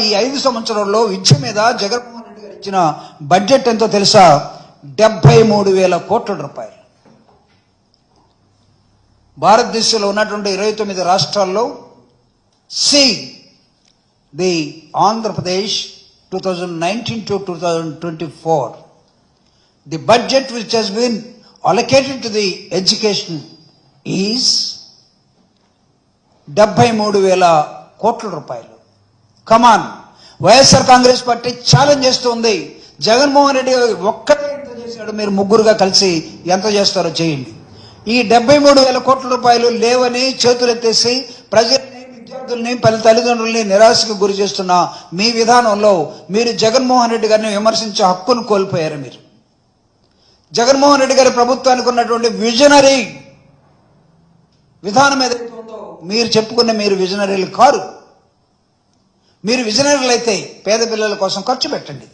ఈ 5 సంవత్సరాల్లో విద్య మీద జగన్మోహన్ రెడ్డి గారు ఇచ్చిన బడ్జెట్ ఎంతో తెలుసా? 73,000 కోట్ల రూపాయలు. భారతదేశంలో ఉన్నటువంటి 29 రాష్ట్రాల్లో the Andhra Pradesh 2019 to 2024, the budget which has been allocated to the education is 73,000 కోట్ల రూపాయలు. కమాన్, వైఎస్ఆర్ కాంగ్రెస్ పార్టీ ఛాలెంజ్ చేస్తుంది. జగన్మోహన్ రెడ్డి ఒక్కటే ఎంత చేశాడు, మీరు ముగ్గురుగా కలిసి ఎంత చేస్తారో చేయండి. ఈ 73,000 కోట్ల రూపాయలు లేవని చేతులెత్తేసి ప్రజల్ని, విద్యార్థుల్ని, తల్లిదండ్రుల్ని నిరాశకు గురి చేస్తున్న మీ విధానంలో మీరు జగన్మోహన్ రెడ్డి గారిని విమర్శించే హక్కును కోల్పోయారు. మీరు జగన్మోహన్ రెడ్డి గారి ప్రభుత్వానికి ఉన్నటువంటి విజనరీ విధానం ఏదైతే ఉందో, మీరు చెప్పుకున్న మీరు విజనరీలు కారు. మీరు విజనరీలు అయితే పేద పిల్లల కోసం ఖర్చు పెట్టండి.